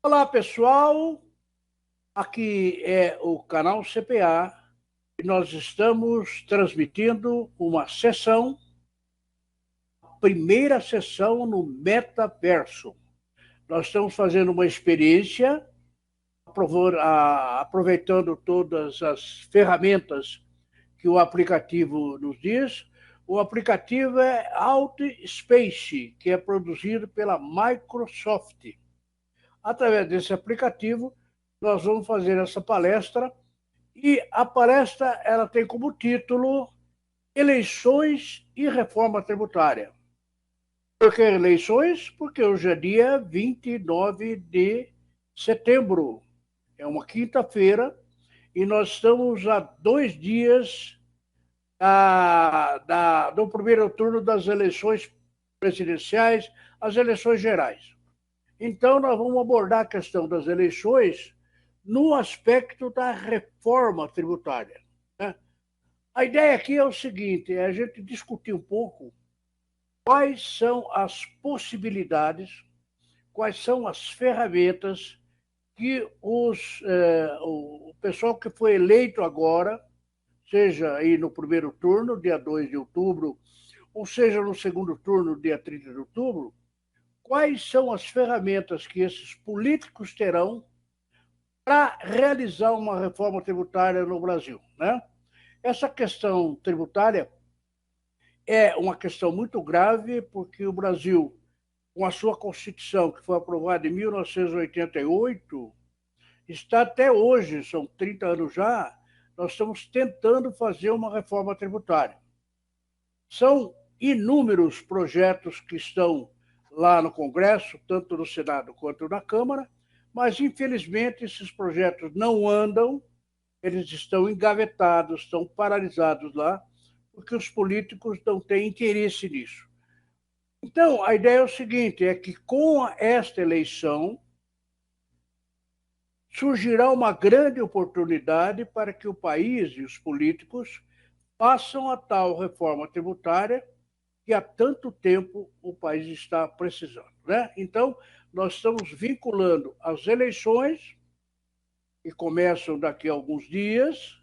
Olá, pessoal. Aqui é o canal CPA e nós estamos transmitindo uma sessão, primeira sessão no metaverso. Nós estamos fazendo uma experiência, aproveitando todas as ferramentas que o aplicativo nos diz. O aplicativo é OutSpace, que é produzido pela Microsoft. Através desse aplicativo, nós vamos fazer essa palestra. E a palestra ela tem como título Eleições e Reforma Tributária. Por que eleições? Porque hoje é dia 29 de setembro. É uma quinta-feira e nós estamos a 2 dias do primeiro turno das eleições presidenciais, as eleições gerais. Então, nós vamos abordar a questão das eleições no aspecto da reforma tributária, né? A ideia aqui é o seguinte: é a gente discutir um pouco quais são as possibilidades, quais são as ferramentas que o pessoal que foi eleito agora, seja aí no primeiro turno, dia 2 de outubro, ou seja no segundo turno, dia 30 de outubro, quais são as ferramentas que esses políticos terão para realizar uma reforma tributária no Brasil, né? Essa questão tributária é uma questão muito grave, porque o Brasil, com a sua Constituição, que foi aprovada em 1988, está até hoje, são 30 anos já, nós estamos tentando fazer uma reforma tributária. São inúmeros projetos que estão lá no Congresso, tanto no Senado quanto na Câmara, mas, infelizmente, esses projetos não andam, eles estão engavetados, estão paralisados lá, porque os políticos não têm interesse nisso. Então, a ideia é o seguinte: é que com esta eleição surgirá uma grande oportunidade para que o país e os políticos façam a tal reforma tributária que há tanto tempo o país está precisando, né? Então, nós estamos vinculando as eleições, que começam daqui a alguns dias,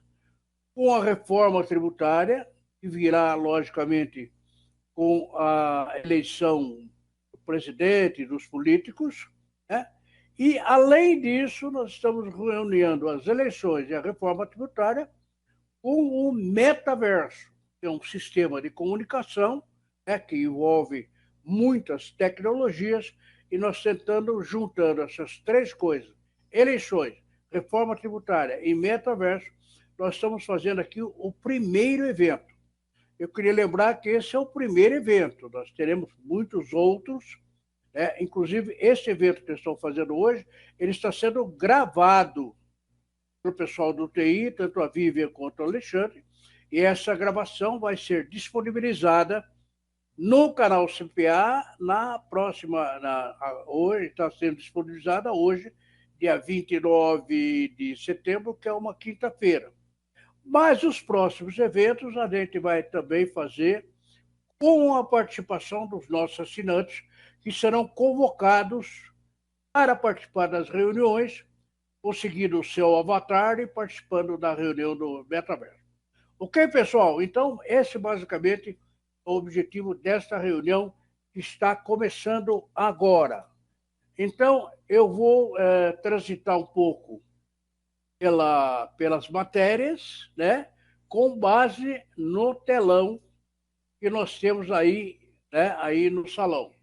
com a reforma tributária, que virá, logicamente, com a eleição do presidente e dos políticos, né? E, além disso, nós estamos reunindo as eleições e a reforma tributária com o metaverso, que é um sistema de comunicação, né, que envolve muitas tecnologias, e nós tentando, juntando essas três coisas, eleições, reforma tributária e metaverso, nós estamos fazendo aqui o primeiro evento. Eu queria lembrar que esse é o primeiro evento, nós teremos muitos outros, né? Inclusive esse evento que estão fazendo hoje, ele está sendo gravado para o pessoal do TI, tanto a Vivian quanto o Alexandre, e essa gravação vai ser disponibilizada no canal CPA na próxima, hoje está sendo disponibilizada hoje, dia 29 de setembro, que é uma quinta-feira. Mas os próximos eventos a gente vai também fazer com a participação dos nossos assinantes, que serão convocados para participar das reuniões, conseguindo o seu avatar e participando da reunião do Metaverso. Ok, pessoal? Então, esse basicamente é o objetivo desta reunião que está começando agora. Então, eu vou transitar um pouco pelas matérias, né, com base no telão que nós temos aí, né, aí no salão.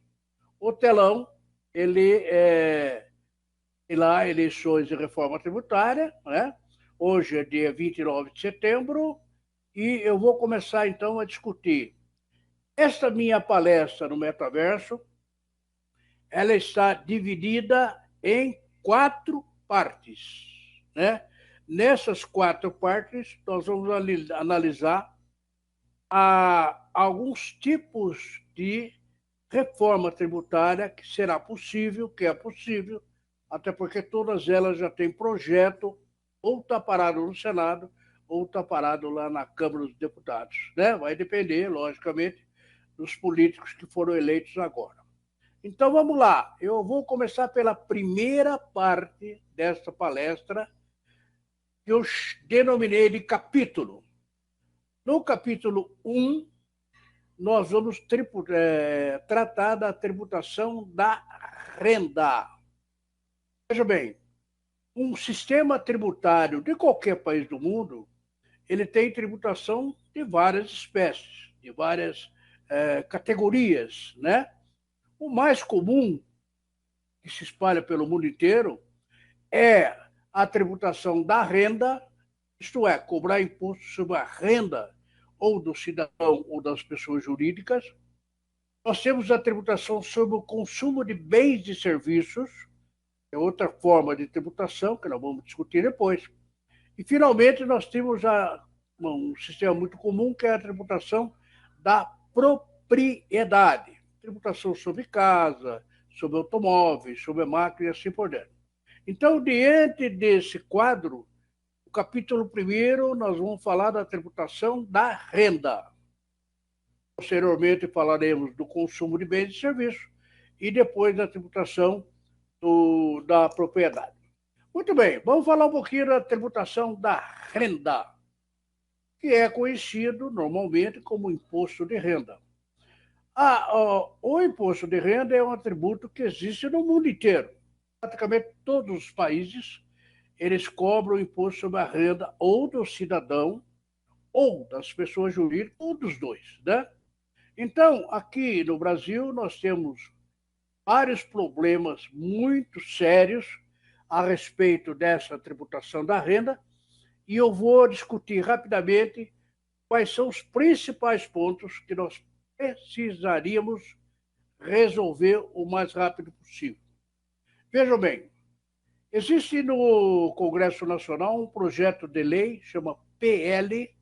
O telão, ele tem lá eleições e reforma tributária, né? Hoje é dia 29 de setembro, e eu vou começar então a discutir. Esta minha palestra no Metaverso, ela está dividida em 4 partes, né? Nessas 4 partes, nós vamos analisar alguns tipos de reforma tributária que será possível, que é possível, até porque todas elas já têm projeto, ou está parado no Senado, ou está parado lá na Câmara dos Deputados, né? Vai depender, logicamente, dos políticos que foram eleitos agora. Então vamos lá, eu vou começar pela primeira parte desta palestra, que eu denominei de capítulo. No capítulo 1, nós vamos tratar da tributação da renda. Veja bem, um sistema tributário de qualquer país do mundo, ele tem tributação de várias espécies, de várias categorias, né? O mais comum, que se espalha pelo mundo inteiro, é a tributação da renda, isto é, cobrar imposto sobre a renda ou do cidadão ou das pessoas jurídicas. Nós temos a tributação sobre o consumo de bens e serviços, é outra forma de tributação, que nós vamos discutir depois. E, finalmente, nós temos um sistema muito comum, que é a tributação da propriedade. Tributação sobre casa, sobre automóveis, sobre máquina e assim por diante. Então, diante desse quadro, no capítulo 1, nós vamos falar da tributação da renda. Posteriormente, falaremos do consumo de bens e serviços e depois da tributação da propriedade. Muito bem, vamos falar um pouquinho da tributação da renda, que é conhecido normalmente como imposto de renda. O imposto de renda é um tributo que existe no mundo inteiro. Praticamente todos os países, eles cobram imposto sobre a renda ou do cidadão, ou das pessoas jurídicas, ou dos dois, né? Então, aqui no Brasil, nós temos vários problemas muito sérios a respeito dessa tributação da renda, e eu vou discutir rapidamente quais são os principais pontos que nós precisaríamos resolver o mais rápido possível. Vejam bem, existe no Congresso Nacional um projeto de lei, chama PL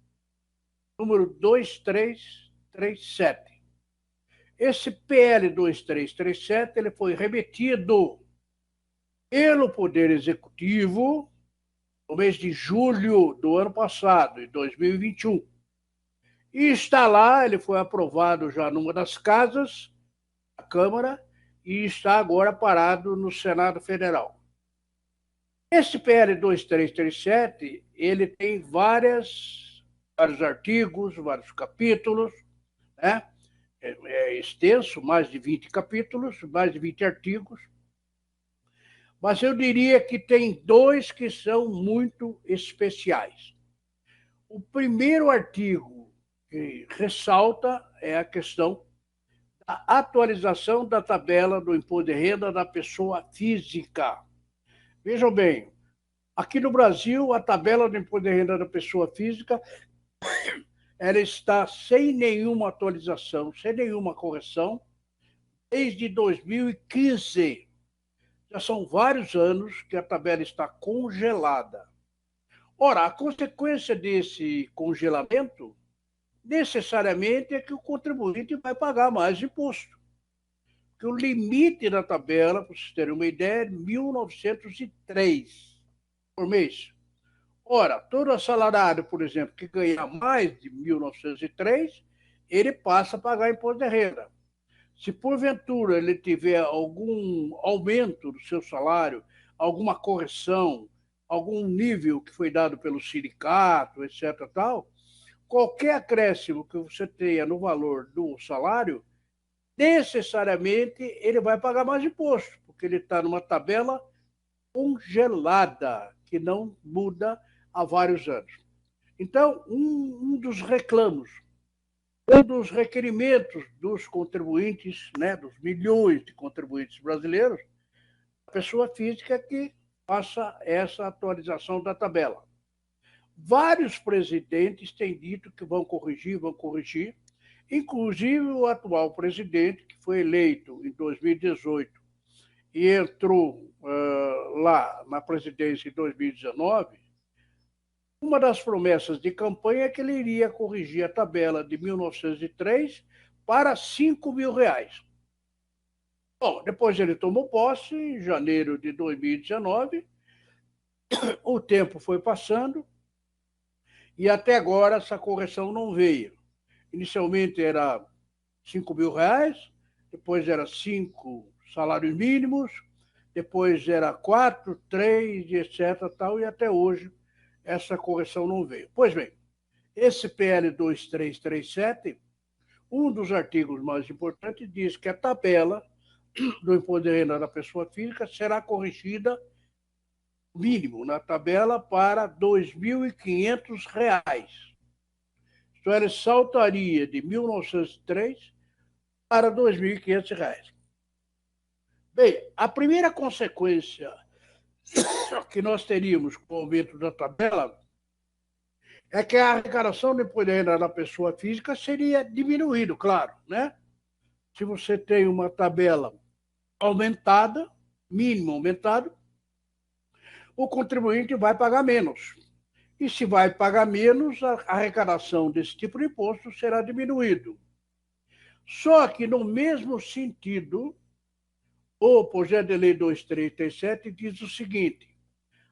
número 2337. Esse PL 2337 ele foi remetido pelo Poder Executivo no mês de julho do ano passado, em 2021. E está lá, ele foi aprovado já numa das casas, a Câmara, e está agora parado no Senado Federal. Esse PL 2337, ele tem vários artigos, vários capítulos, né? É extenso, mais de 20 capítulos, mais de 20 artigos, mas eu diria que tem dois que são muito especiais. O primeiro artigo que ressalta é a questão da atualização da tabela do imposto de renda da pessoa física. Vejam bem, aqui no Brasil, a tabela do imposto de renda da pessoa física ela está sem nenhuma atualização, sem nenhuma correção, desde 2015. Já são vários anos que a tabela está congelada. Ora, a consequência desse congelamento, necessariamente, é que o contribuinte vai pagar mais imposto. Porque o limite da tabela, para vocês terem uma ideia, é 1.903 por mês. Ora, todo assalariado, por exemplo, que ganhar mais de 1.903, ele passa a pagar imposto de renda. Se porventura ele tiver algum aumento do seu salário, alguma correção, algum nível que foi dado pelo sindicato, etc., tal, qualquer acréscimo que você tenha no valor do salário, necessariamente ele vai pagar mais imposto, porque ele está numa tabela congelada, que não muda há vários anos. Então, um dos reclamos, um dos requerimentos dos contribuintes, né, dos milhões de contribuintes brasileiros, a pessoa física que faça essa atualização da tabela. Vários presidentes têm dito que vão corrigir, inclusive o atual presidente, que foi eleito em 2018 e entrou lá na presidência em 2019, uma das promessas de campanha é que ele iria corrigir a tabela de 1903 para R$ 5.000. Bom, depois ele tomou posse, em janeiro de 2019, o tempo foi passando e até agora essa correção não veio. Inicialmente era R$ 5.000, depois era salários mínimos, depois era 4, 3, etc. Tal, e até hoje essa correção não veio. Pois bem, esse PL 2337, um dos artigos mais importantes diz que a tabela do imposto de renda da pessoa física será corrigida mínimo na tabela para R$ 2.500. Então, ele saltaria de 1.903 para R$ 2.500. Bem, a primeira consequência que nós teríamos com o aumento da tabela é que a arrecadação do imposto de renda da pessoa física seria diminuído, claro, né? Se você tem uma tabela aumentada, mínimo aumentado, o contribuinte vai pagar menos. E se vai pagar menos, a arrecadação desse tipo de imposto será diminuído. Só que, no mesmo sentido, o projeto de lei 2337 diz o seguinte: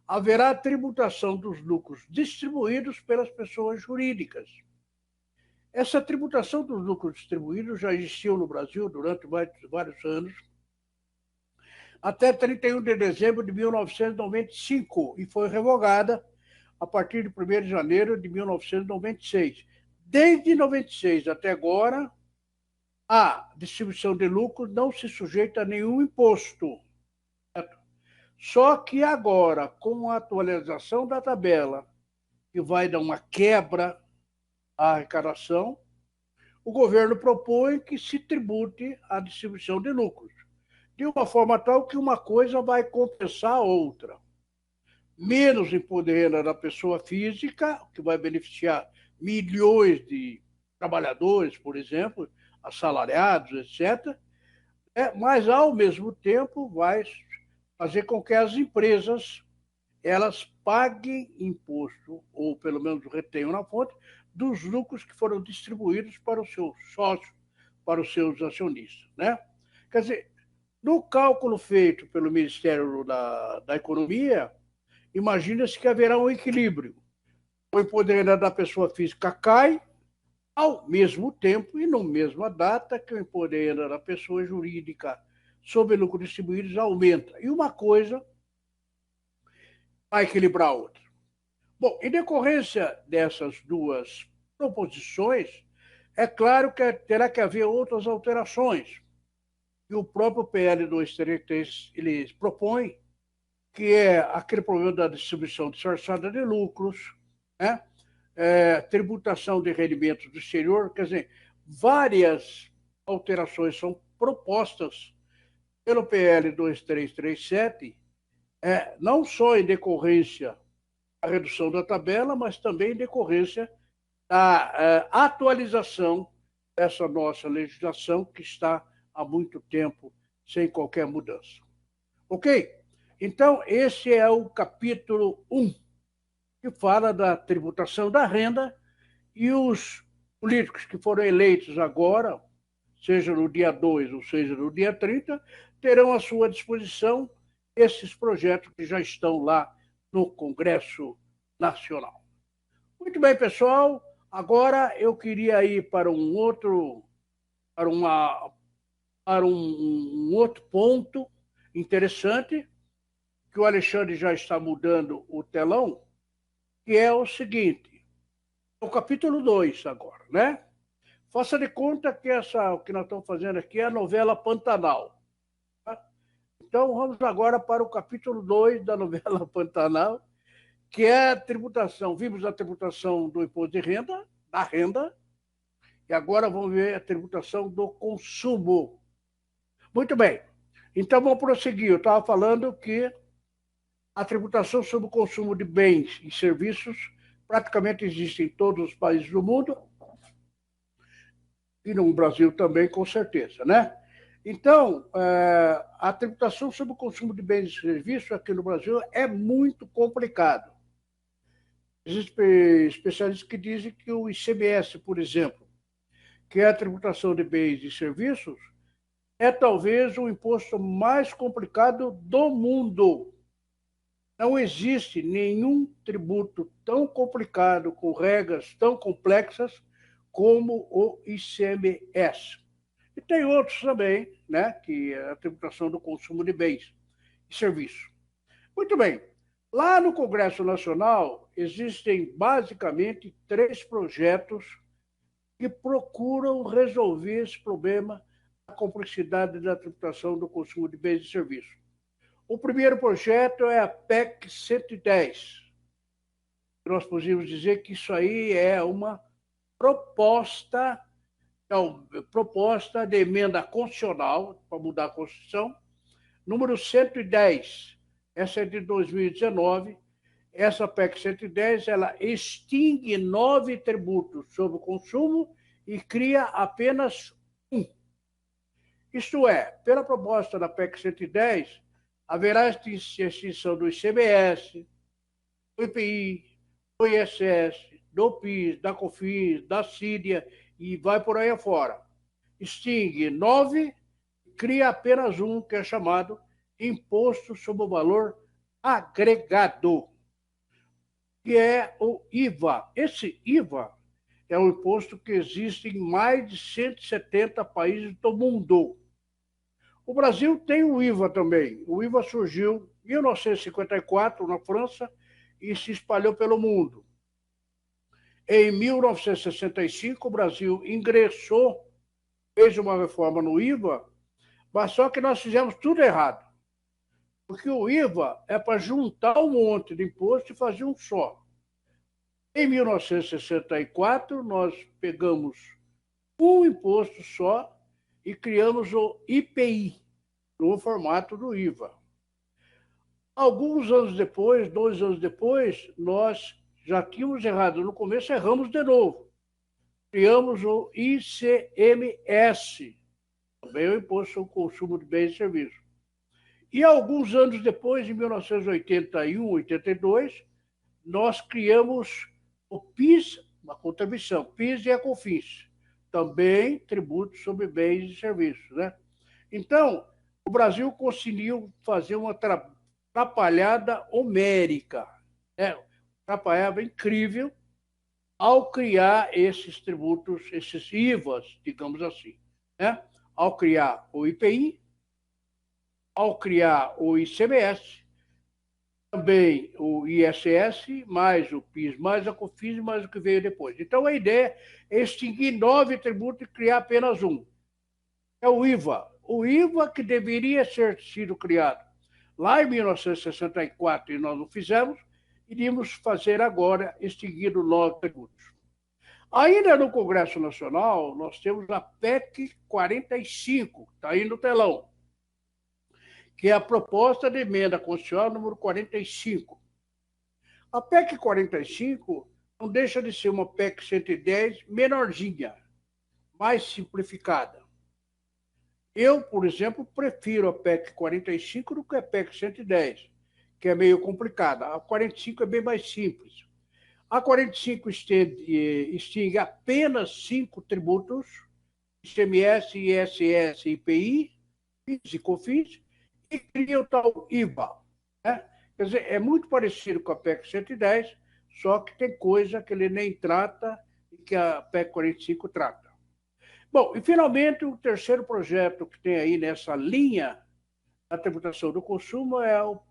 haverá tributação dos lucros distribuídos pelas pessoas jurídicas. Essa tributação dos lucros distribuídos já existiu no Brasil durante vários anos, até 31 de dezembro de 1995, e foi revogada a partir de 1º de janeiro de 1996. Desde 96 até agora, a distribuição de lucros não se sujeita a nenhum imposto. Só que agora, com a atualização da tabela, que vai dar uma quebra à arrecadação, o governo propõe que se tribute a distribuição de lucros, de uma forma tal que uma coisa vai compensar a outra. Menos imposto de renda da pessoa física, que vai beneficiar milhões de trabalhadores, por exemplo, assalariados, etc., mas, ao mesmo tempo, vai fazer com que as empresas elas paguem imposto, ou pelo menos retenham na fonte, dos lucros que foram distribuídos para os seus sócios, para os seus acionistas, né? Quer dizer, no cálculo feito pelo Ministério da Economia, imagina-se que haverá um equilíbrio. O imposto de renda da pessoa física cai, ao mesmo tempo e na mesma data que o imposto de renda da pessoa jurídica sobre lucros distribuídos aumenta. E uma coisa vai equilibrar a outra. Bom, em decorrência dessas duas proposições, é claro que terá que haver outras alterações. E o próprio PL 233 ele propõe, que é aquele problema da distribuição disfarçada de lucros, né? Tributação de rendimentos do exterior, quer dizer, várias alterações são propostas pelo PL 2337, não só em decorrência da redução da tabela, mas também em decorrência da atualização dessa nossa legislação, que está há muito tempo sem qualquer mudança. Ok? Então, esse é o capítulo 1, que fala da tributação da renda, e os políticos que foram eleitos agora, seja no dia 2 ou seja no dia 30, terão à sua disposição esses projetos que já estão lá no Congresso Nacional. Muito bem, pessoal. Agora eu queria ir para um outro ponto interessante, que o Alexandre já está mudando o telão, que é o seguinte: o capítulo 2 agora, né? Faça de conta que o que nós estamos fazendo aqui é a novela Pantanal. Tá? Então, vamos agora para o capítulo 2 da novela Pantanal, que é a tributação. Vimos a tributação do imposto de renda, da renda, e agora vamos ver a tributação do consumo. Muito bem. Então, vamos prosseguir. Eu estava falando que a tributação sobre o consumo de bens e serviços praticamente existe em todos os países do mundo, e no Brasil também, com certeza, né? Então, a tributação sobre o consumo de bens e serviços aqui no Brasil é muito complicado. Existem especialistas que dizem que o ICMS, por exemplo, que é a tributação de bens e serviços, é talvez o imposto mais complicado do mundo. Não existe nenhum tributo tão complicado, com regras tão complexas, como o ICMS. tem outros também, né, que é a tributação do consumo de bens e serviços. Muito bem. Lá no Congresso Nacional, existem basicamente 3 projetos que procuram resolver esse problema da complexidade da tributação do consumo de bens e serviços. O primeiro projeto é a PEC 110. Nós podemos dizer que isso aí é uma proposta de emenda constitucional para mudar a Constituição, número 110. Essa é de 2019. Essa PEC 110, ela extingue 9 tributos sobre o consumo e cria apenas um. Isto é, pela proposta da PEC 110, haverá extinção do ICMS, do IPI, do ISS, do PIS, da COFINS, da CIDIA e vai por aí afora. Extingue 9, cria apenas um, que é chamado Imposto sobre o Valor Agregado, que é o IVA. Esse IVA é um imposto que existe em mais de 170 países do mundo. O Brasil tem o IVA também. O IVA surgiu em 1954 na França e se espalhou pelo mundo. Em 1965, o Brasil ingressou, fez uma reforma no IVA, mas só que nós fizemos tudo errado. Porque o IVA é para juntar um monte de imposto e fazer um só. Em 1964, nós pegamos um imposto só e criamos o IPI, no formato do IVA. Alguns anos depois, 2 anos depois, nós já tínhamos errado. No começo, erramos de novo. Criamos o ICMS, também o Imposto sobre o Consumo de Bens e Serviços. E alguns anos depois, em 1981, 82, nós criamos o PIS, uma contribuição, PIS e a COFINS, também tributos sobre bens e serviços, né? Então, o Brasil conseguiu fazer uma atrapalhada homérica, né? Atrapalhada incrível ao criar esses tributos, esses IVAs, digamos assim, né? Ao criar o IPI, ao criar o ICMS, também o ISS, mais o PIS, mais a COFINS, mais o que veio depois. Então, a ideia é extinguir 9 tributos e criar apenas um. É o IVA. O IVA que deveria ter sido criado lá em 1964 e nós não fizemos, iríamos fazer agora, extinguindo 9 tributos. Ainda no Congresso Nacional, nós temos a PEC 45, que está aí no telão, que é a proposta de emenda constitucional número 45. A PEC 45 não deixa de ser uma PEC 110 menorzinha, mais simplificada. Eu, por exemplo, prefiro a PEC 45 do que a PEC 110, que é meio complicada. A 45 é bem mais simples. A 45 extingue apenas 5 tributos, ICMS, ISS, IPI, PIS e COFINS, e cria o tal IVA. Né? Quer dizer, é muito parecido com a PEC 110, só que tem coisa que ele nem trata e que a PEC 45 trata. Bom, e finalmente o terceiro projeto que tem aí nessa linha da tributação do consumo é o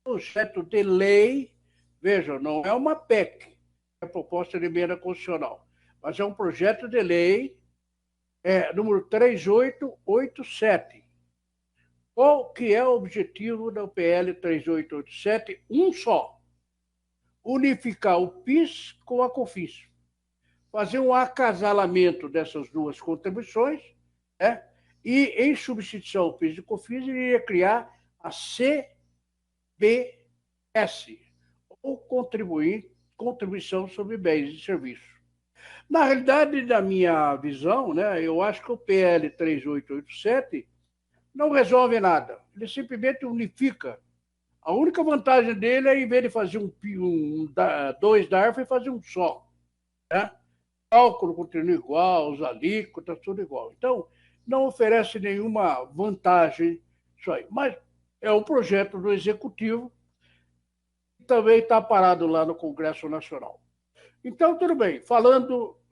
projeto de lei, veja, não é uma PEC, é proposta de emenda constitucional, mas é um projeto de lei número 3887. Qual que é o objetivo da PL 3887? Um só: unificar o PIS com a COFINS. Fazer um acasalamento dessas duas contribuições, né? E, em substituição ao PIS e COFINS, iria criar a CBS, ou Contribuição sobre Bens e Serviços. Na realidade, da minha visão, né, eu acho que o PL 3887 não resolve nada. Ele simplesmente unifica. A única vantagem dele é, em vez de fazer dois DARF, fazer um só. Né? O cálculo continua igual, os alíquotas, tudo igual. Então, não oferece nenhuma vantagem isso aí. Mas é um projeto do Executivo que também está parado lá no Congresso Nacional. Então, tudo bem.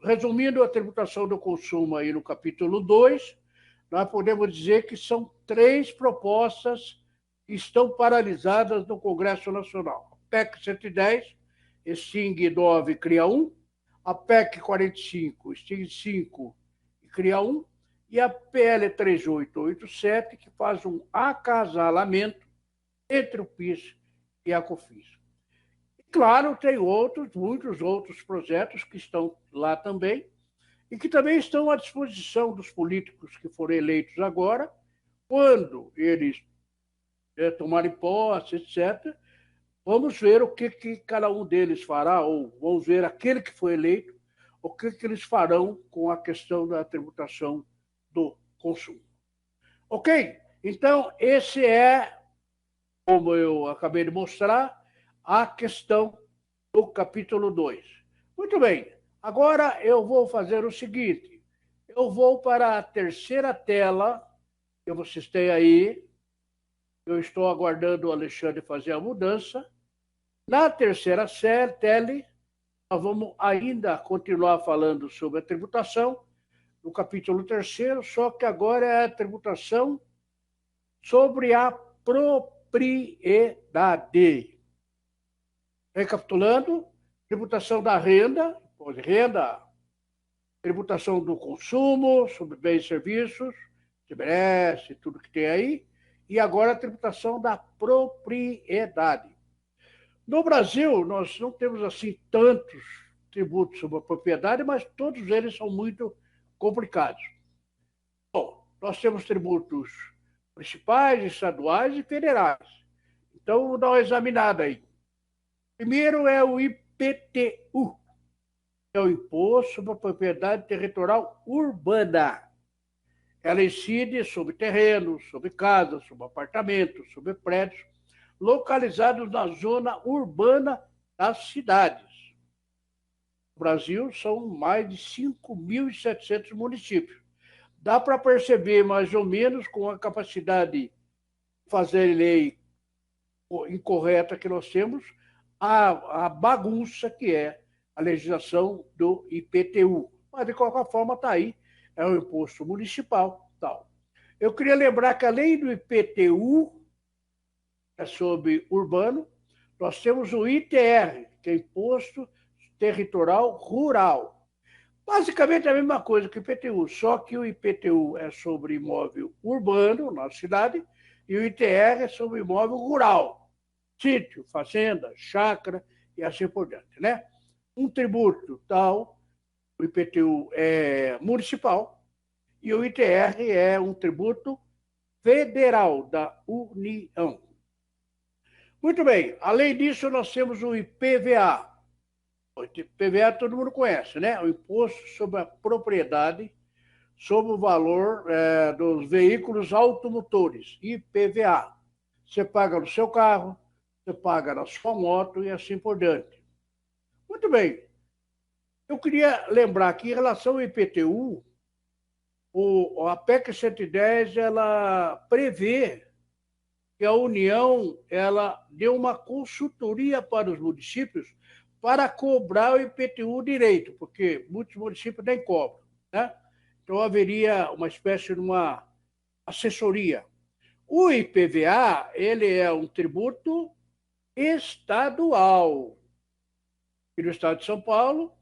Resumindo a tributação do consumo aí no capítulo 2, nós podemos dizer que são 3 propostas que estão paralisadas no Congresso Nacional. A PEC 110, extingue 9 e cria 1. A PEC 45, extingue 5 e cria 1. E a PL 3887, que faz um acasalamento entre o PIS e a COFINS. E, claro, tem muitos outros projetos que estão lá também, e que também estão à disposição dos políticos que foram eleitos agora, quando eles tomarem posse, etc. Vamos ver o que cada um deles fará, ou vamos ver aquele que foi eleito, o que eles farão com a questão da tributação do consumo. Ok? Então, esse é, como eu acabei de mostrar, a questão do capítulo 2. Muito bem, agora eu vou fazer o seguinte, eu vou para a terceira tela, que vocês têm aí, eu estou aguardando o Alexandre fazer a mudança. Na terceira tela, nós vamos ainda continuar falando sobre a tributação, no capítulo 3º, só que agora é a tributação sobre a propriedade. Recapitulando, tributação da renda, tributação do consumo, sobre bens e serviços, ICMS, tudo que tem aí, e agora a tributação da propriedade. No Brasil, nós não temos assim tantos tributos sobre a propriedade, mas todos eles são muito complicados. Bom, nós temos tributos municipais, estaduais e federais. Então, vou dar uma examinada aí. Primeiro é o IPTU, que é o Imposto sobre a Propriedade Territorial Urbana. Ela incide sobre terrenos, sobre casas, sobre apartamentos, sobre prédios, localizados na zona urbana das cidades. No Brasil, são mais de 5.700 municípios. Dá para perceber, mais ou menos, com a capacidade de fazer lei incorreta que nós temos, a bagunça que é a legislação do IPTU. Mas, de qualquer forma, está aí, é um imposto municipal. Tal. Eu queria lembrar que, além do IPTU, é sobre urbano, nós temos o ITR, que é Imposto Territorial Rural. Basicamente a mesma coisa que o IPTU, só que o IPTU é sobre imóvel urbano, na cidade, e o ITR é sobre imóvel rural, sítio, fazenda, chácara e assim por diante, né? Um tributo tal, o IPTU é municipal, e o ITR é um tributo federal da União. Muito bem, além disso, nós temos o IPVA. O IPVA todo mundo conhece, né? O Imposto sobre a Propriedade sobre o valor dos veículos automotores, IPVA. Você paga no seu carro, você paga na sua moto e assim por diante. Muito bem, eu queria lembrar que em relação ao IPTU, a PEC 110, ela prevê que a União ela deu uma consultoria para os municípios para cobrar o IPTU direito, porque muitos municípios nem cobram, né? Então haveria uma espécie de uma assessoria. O IPVA, ele é um tributo estadual. E no estado de São Paulo,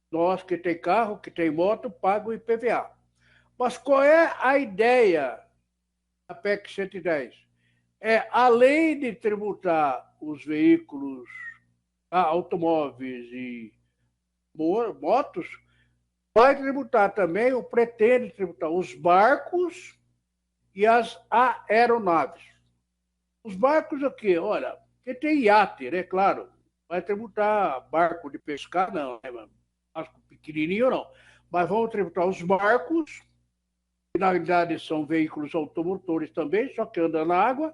nós que tem carro, que tem moto, pagam o IPVA. Mas qual é a ideia da PEC 110? Além de tributar os veículos, automóveis e motos, vai tributar também, ou pretende tributar, os barcos e as aeronaves. Os barcos aqui, olha, porque tem iate, né? Claro, vai tributar barco de pescar, não, né? Barco pequenininho não. Mas vão tributar os barcos, que na realidade são veículos automotores também, só que andam na água,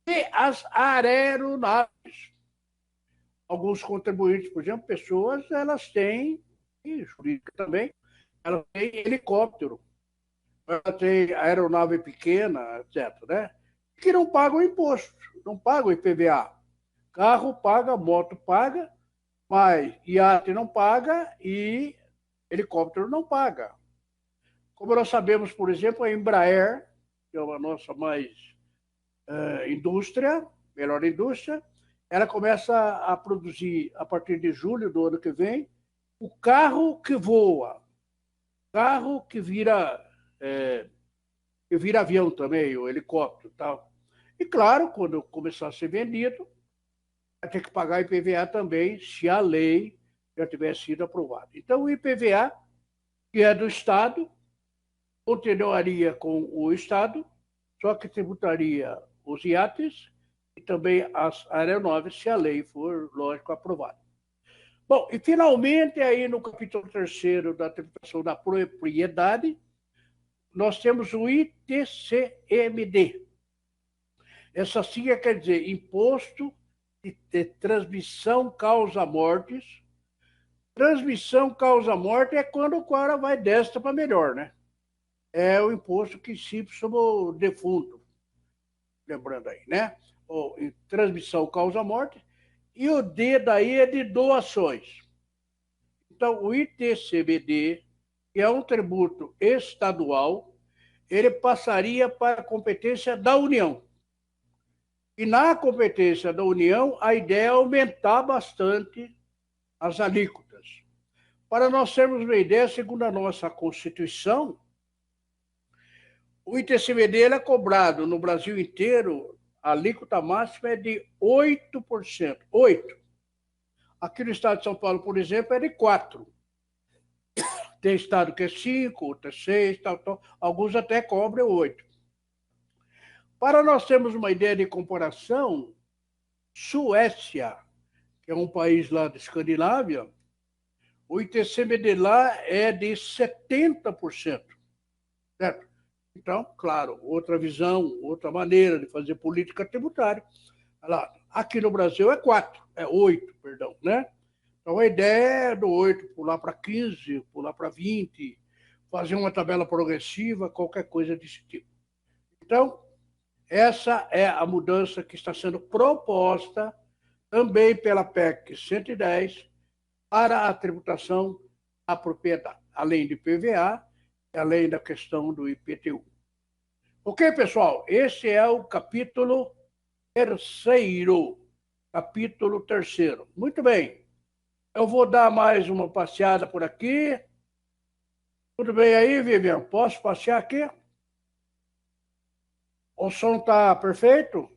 e as aeronaves. Alguns contribuintes, por exemplo, pessoas, elas têm, e jurídica também, elas têm helicóptero, ela tem aeronave pequena, etc., né? Que não pagam imposto, não pagam IPVA. Carro paga, moto paga, mas iate não paga e helicóptero não paga. Como nós sabemos, por exemplo, a Embraer, que é a nossa mais indústria, melhor indústria, ela começa a produzir, a partir de julho do ano que vem, o carro que voa, carro que vira avião também, o helicóptero e tal. E claro, quando começar a ser vendido, vai ter que pagar IPVA também, se a lei já tiver sido aprovada. Então, o IPVA, que é do Estado, continuaria com o Estado, só que tributaria os iates e também as aeronaves, se a lei for, lógico, aprovada. Bom, e finalmente, aí no capítulo 3º da tributação da propriedade, nós temos o ITCMD. Essa sigla quer dizer Imposto de Transmissão Causa Mortes. Transmissão causa morte é quando o cara vai desta para melhor, né? É o imposto que incide sobre o defunto, lembrando aí, né? Ou transmissão causa morte. E o D daí é de doações. Então, o ITCBD, que é um tributo estadual, ele passaria para a competência da União. E na competência da União, a ideia é aumentar bastante as alíquotas. Para nós termos uma ideia, segundo a nossa Constituição, o ITCMD é cobrado no Brasil inteiro, a alíquota máxima é de 8%. 8%. Aqui no estado de São Paulo, por exemplo, é de 4%. Tem estado que é 5%, outro é 6%, tal. Alguns até cobram 8%. Para nós termos uma ideia de comparação, Suécia, que é um país lá da Escandinávia, o ITCMD lá é de 70%. Certo? Então, claro, outra visão, outra maneira de fazer política tributária. Aqui no Brasil é 4%, é 8%, perdão, né? Então a ideia é do 8 pular para 15, pular para 20, fazer uma tabela progressiva, qualquer coisa desse tipo. Então, essa é a mudança que está sendo proposta também pela PEC 110 para a tributação à propriedade, além de PVA, além da questão do IPTU. Ok, pessoal? Esse é o capítulo 3º. Capítulo 3º. Muito bem. Eu vou dar mais uma passeada por aqui. Tudo bem aí, Vivian? Posso passear aqui? O som está perfeito?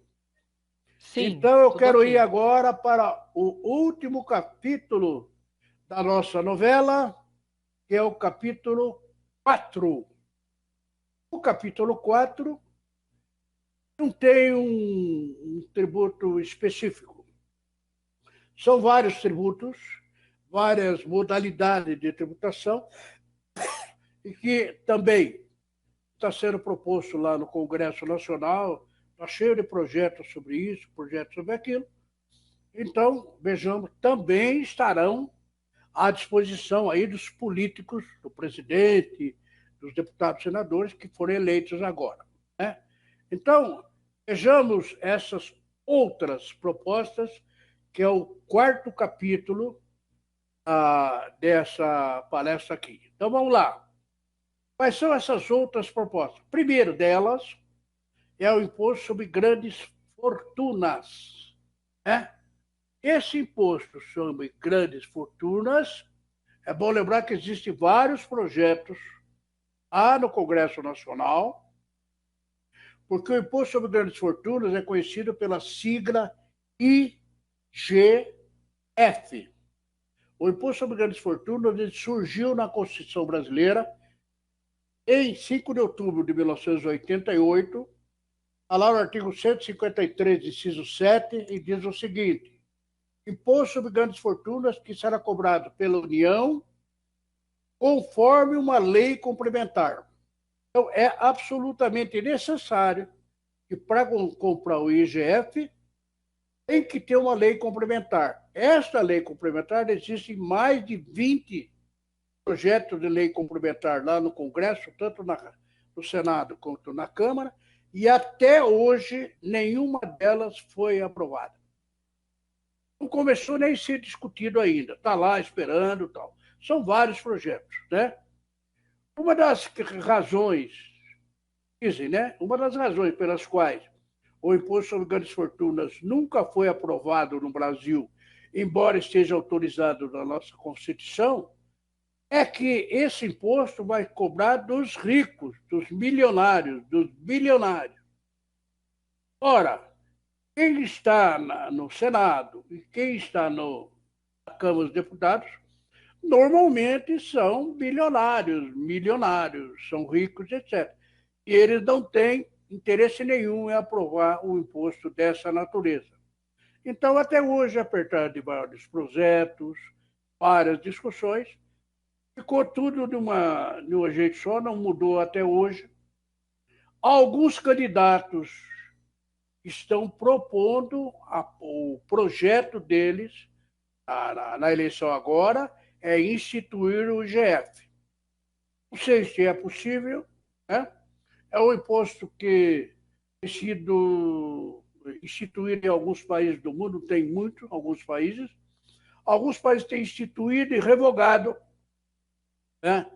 Sim, Então eu tudo quero ok. ir agora para o último capítulo da nossa novela, que é o capítulo 4. O capítulo 4 não tem um tributo específico. São vários tributos, várias modalidades de tributação, e que também está sendo proposto lá no Congresso Nacional, está cheio de projetos sobre isso, projetos sobre aquilo. Então, vejamos, também estarão à disposição aí dos políticos, do presidente, dos deputados e senadores que foram eleitos agora, né? Então, vejamos essas outras propostas, que é o 4º capítulo dessa palestra aqui. Então, vamos lá. Quais são essas outras propostas? Primeiro delas é o imposto sobre grandes fortunas, né? Esse imposto sobre grandes fortunas, é bom lembrar que existem vários projetos lá no Congresso Nacional, porque o imposto sobre grandes fortunas é conhecido pela sigla IGF. O imposto sobre grandes fortunas surgiu na Constituição Brasileira em 5 de outubro de 1988, está lá no artigo 153, inciso 7, e diz o seguinte: imposto sobre grandes fortunas que será cobrado pela União conforme uma lei complementar. Então, é absolutamente necessário que, para comprar o IGF, tem que ter uma lei complementar. Esta lei complementar, existe mais de 20 projetos de lei complementar lá no Congresso, tanto no Senado quanto na Câmara, e até hoje nenhuma delas foi aprovada. Não começou nem a ser discutido ainda, está lá esperando e tal. São vários projetos, né? Uma das razões, dizem, né? Uma das razões pelas quais o imposto sobre grandes fortunas nunca foi aprovado no Brasil, embora esteja autorizado na nossa Constituição, é que esse imposto vai cobrar dos ricos, dos milionários, dos bilionários. Ora, quem está no Senado e quem está na Câmara dos Deputados normalmente são bilionários, milionários, são ricos, etc. E eles não têm interesse nenhum em aprovar um imposto dessa natureza. Então, até hoje, apesar de vários projetos, várias discussões, ficou tudo de um jeito só, não mudou até hoje. Alguns candidatos estão propondo o projeto deles na eleição agora é instituir o IGF. Não sei se é possível, né? É um imposto que tem sido instituído em alguns países do mundo, tem muito, alguns países. Alguns países têm instituído e revogado, né?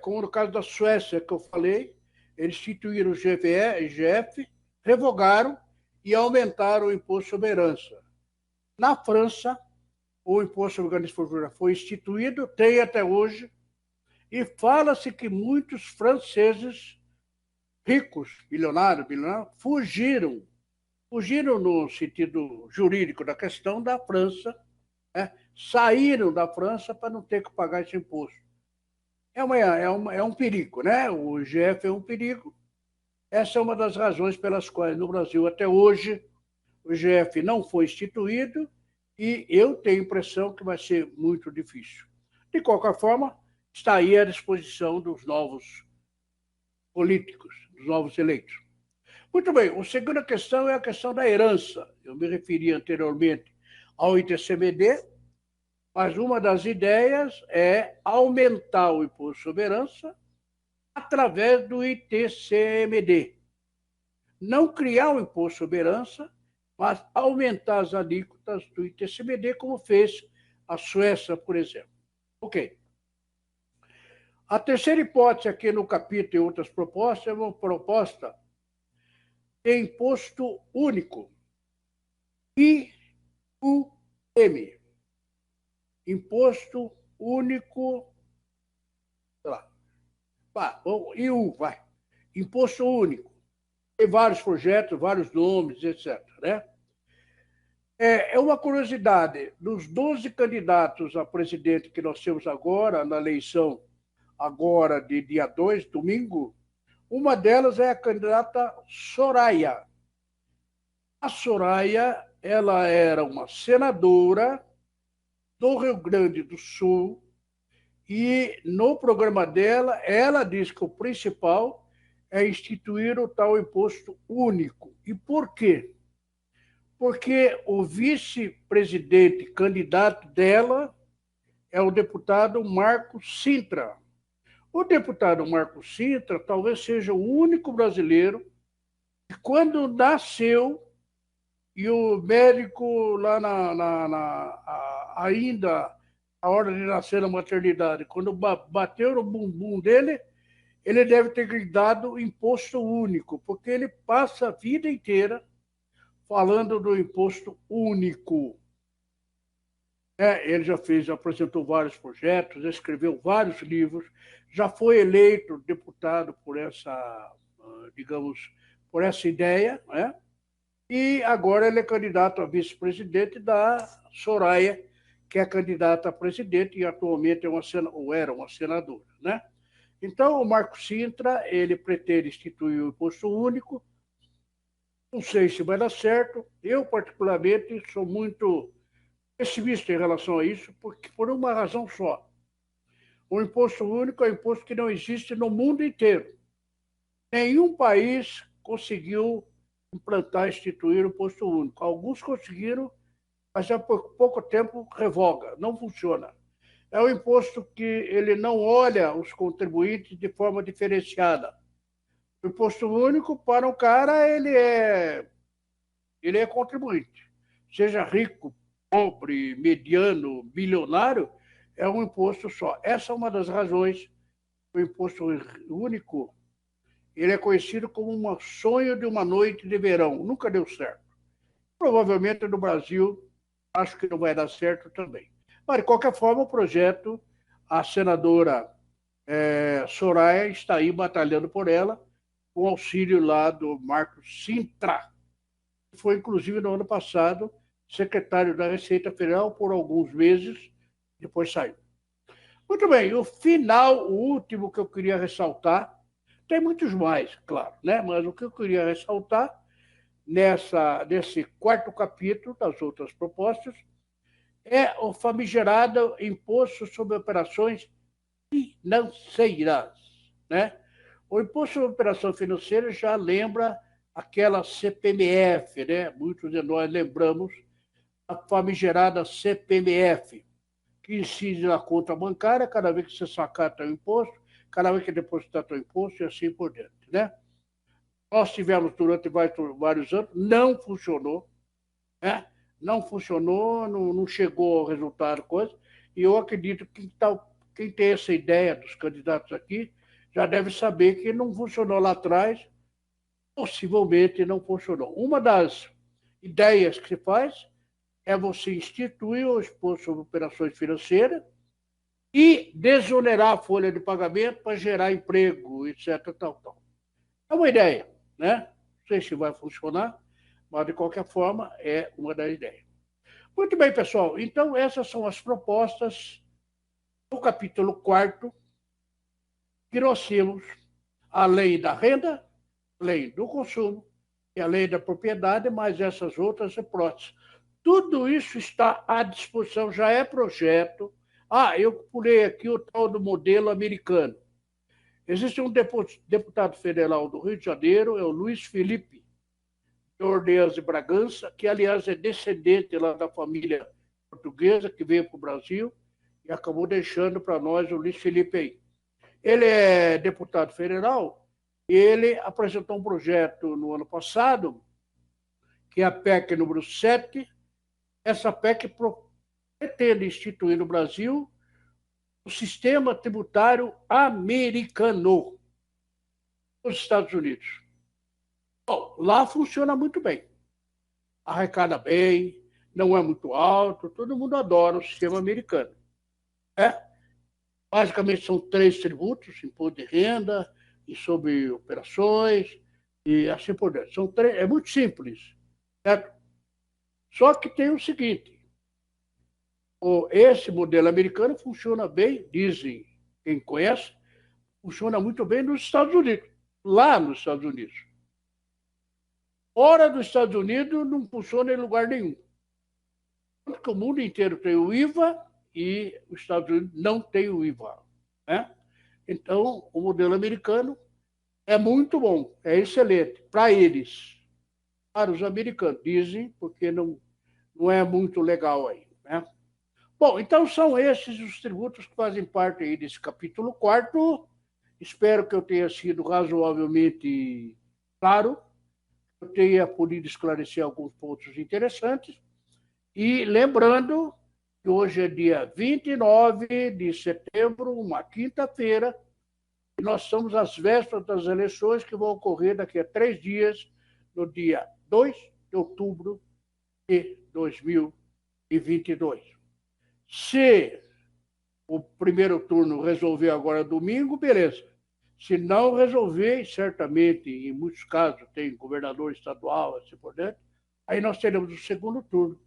Como no caso da Suécia, que eu falei, eles instituíram o IGF, revogaram e aumentaram o imposto sobre herança. Na França, o imposto sobre grandes fortunas foi instituído, tem até hoje, e fala-se que muitos franceses ricos, bilionários, fugiram no sentido jurídico da questão da França, né? Saíram da França para não ter que pagar esse imposto. É um perigo, né? O IGF é um perigo. Essa é uma das razões pelas quais no Brasil até hoje o IGF não foi instituído e eu tenho a impressão que vai ser muito difícil. De qualquer forma, está aí à disposição dos novos políticos, dos novos eleitos. Muito bem, a segunda questão é a questão da herança. Eu me referi anteriormente ao ITCMD, mas uma das ideias é aumentar o imposto sobre herança através do ITCMD. Não criar o imposto sobre herança, mas aumentar as alíquotas do ITCMD, como fez a Suécia, por exemplo. Ok. A terceira hipótese aqui no capítulo e outras propostas é uma proposta de imposto único, IUM, imposto único, sei lá, IU, vai, imposto único. Tem vários projetos, vários nomes, etc. Né? É uma curiosidade, dos 12 candidatos a presidente que nós temos agora, na eleição agora de dia 2, domingo, uma delas é a candidata Soraya. A Soraya, ela era uma senadora do Rio Grande do Sul e no programa dela, ela diz que o principal é instituir o tal imposto único. E por quê? Porque o vice-presidente candidato dela é o deputado Marco Sintra. O deputado Marco Sintra talvez seja o único brasileiro que, quando nasceu, e o médico lá ainda a hora de nascer na maternidade, quando bateu no bumbum dele, ele deve ter dado imposto único, porque ele passa a vida inteira falando do imposto único. Ele já apresentou vários projetos, escreveu vários livros, já foi eleito deputado por essa, digamos, por essa ideia, né? E agora ele é candidato a vice-presidente da Soraya, que é candidata a presidente e atualmente era uma senadora, né? Então, o Marco Sintra, ele pretende instituir o imposto único. Não sei se vai dar certo. Eu, particularmente, sou muito pessimista em relação a isso, porque por uma razão só. O imposto único é um imposto que não existe no mundo inteiro. Nenhum país conseguiu implantar, instituir o imposto único. Alguns conseguiram, mas há pouco tempo revoga, não funciona. É um imposto que ele não olha os contribuintes de forma diferenciada. O imposto único, para um cara, ele é contribuinte. Seja rico, pobre, mediano, bilionário, é um imposto só. Essa é uma das razões o imposto único, ele é conhecido como um sonho de uma noite de verão. Nunca deu certo. Provavelmente no Brasil, acho que não vai dar certo também. Mas, de qualquer forma, o projeto, a senadora Soraya está aí batalhando por ela, com auxílio lá do Marcos Sintra, que foi, inclusive, no ano passado, secretário da Receita Federal por alguns meses, depois saiu. Muito bem, o final, o último que eu queria ressaltar, tem muitos mais, claro, né? Mas o que eu queria ressaltar nesse quarto capítulo das outras propostas é o famigerado Imposto sobre Operações Financeiras, né? O Imposto sobre Operação Financeira já lembra aquela CPMF, né? Muitos de nós lembramos a famigerada CPMF, que incide na conta bancária, cada vez que você sacar teu imposto, cada vez que depositar teu imposto e assim por diante, né? Nós tivemos durante vários anos, não funcionou, né? Não funcionou, não chegou ao resultado, coisa, e eu acredito que quem tem essa ideia dos candidatos aqui já deve saber que não funcionou lá atrás, possivelmente não funcionou. Uma das ideias que se faz é você instituir o imposto sobre operações financeiras e desonerar a folha de pagamento para gerar emprego, etc. Tal. É uma ideia, né? Não sei se vai funcionar, mas de qualquer forma é uma das ideias. Muito bem, pessoal. Então, essas são as propostas do capítulo 4 que nós temos a lei da renda, lei do consumo e a lei da propriedade, mais essas outras hipóteses. Tudo isso está à disposição, já é projeto. Eu pulei aqui o tal do modelo americano. Existe um deputado federal do Rio de Janeiro, é o Luiz Felipe de Ornelas de Bragança, que, aliás, é descendente lá da família portuguesa que veio para o Brasil e acabou deixando para nós o Luiz Felipe aí. Ele é deputado federal e ele apresentou um projeto no ano passado, que é a PEC número 7. Essa PEC pretende instituir no Brasil o sistema tributário americano nos Estados Unidos. Bom, lá funciona muito bem. Arrecada bem, não é muito alto, todo mundo adora o sistema americano. Basicamente são 3 tributos, imposto de renda e sobre operações e assim por diante. É muito simples, certo? Só que tem o seguinte, esse modelo americano funciona bem, dizem quem conhece, funciona muito bem nos Estados Unidos, lá nos Estados Unidos. Fora dos Estados Unidos não funciona em lugar nenhum. Porque o mundo inteiro tem o IVA e os Estados Unidos não tem o IVA, né? Então, o modelo americano é muito bom, é excelente para eles, para os americanos, dizem, porque não é muito legal aí, né? Bom, então são esses os tributos que fazem parte aí desse capítulo 4. Espero que eu tenha sido razoavelmente claro, eu tenha podido esclarecer alguns pontos interessantes. E lembrando que hoje é dia 29 de setembro, uma quinta-feira, e nós estamos às vésperas das eleições que vão ocorrer daqui a 3 dias, no dia 2 de outubro de 2022. Se o primeiro turno resolver agora domingo, beleza. Se não resolver, certamente, em muitos casos, tem governador estadual, assim por dentro, aí nós teremos o segundo turno,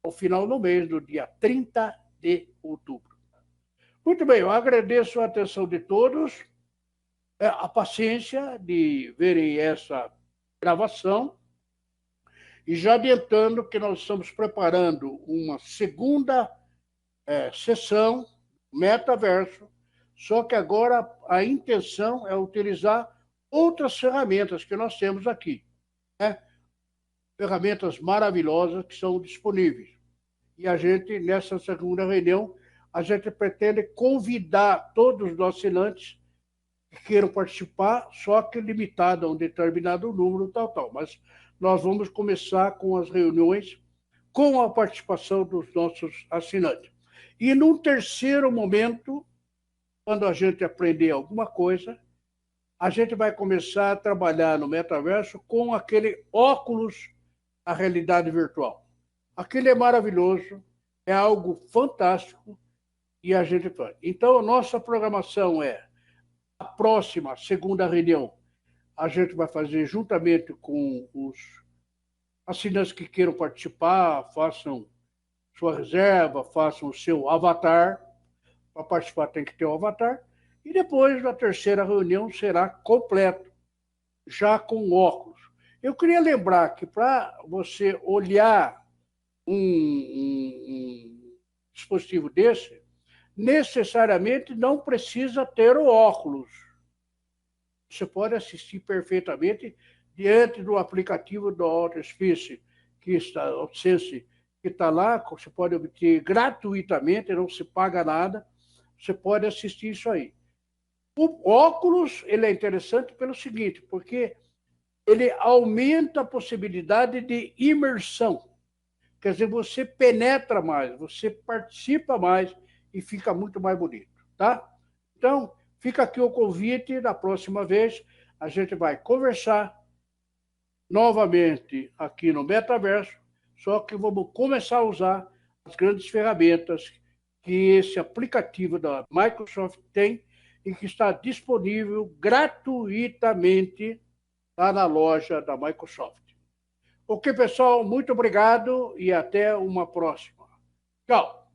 ao final do mês, no dia 30 de outubro. Muito bem, eu agradeço a atenção de todos, a paciência de verem essa gravação, e já adiantando que nós estamos preparando uma segunda sessão, metaverso, só que agora a intenção é utilizar outras ferramentas que nós temos aqui, né? Ferramentas maravilhosas que são disponíveis. E a gente, nessa segunda reunião, a gente pretende convidar todos os assinantes que queiram participar, só que limitado a um determinado número, tal. Mas nós vamos começar com as reuniões com a participação dos nossos assinantes. E num terceiro momento, quando a gente aprender alguma coisa, a gente vai começar a trabalhar no metaverso com aquele óculos da realidade virtual. Aquele é maravilhoso, é algo fantástico e a gente faz. Então, a nossa programação é a próxima segunda reunião. A gente vai fazer juntamente com os assinantes que queiram participar, façam sua reserva, façam o seu avatar. Para participar tem que ter o avatar. E depois, na terceira reunião, será completo, já com óculos. Eu queria lembrar que para você olhar um dispositivo desse, necessariamente não precisa ter o óculos. Você pode assistir perfeitamente diante do aplicativo do AutoSpace, que está, AutoSense, que está lá, você pode obter gratuitamente, não se paga nada, você pode assistir isso aí. O óculos ele é interessante pelo seguinte, porque ele aumenta a possibilidade de imersão. Quer dizer, você penetra mais, você participa mais e fica muito mais bonito, tá? Então, fica aqui o convite, na próxima vez a gente vai conversar novamente aqui no metaverso, só que vamos começar a usar as grandes ferramentas que esse aplicativo da Microsoft tem e que está disponível gratuitamente lá na loja da Microsoft. Ok, pessoal, muito obrigado e até uma próxima. Tchau.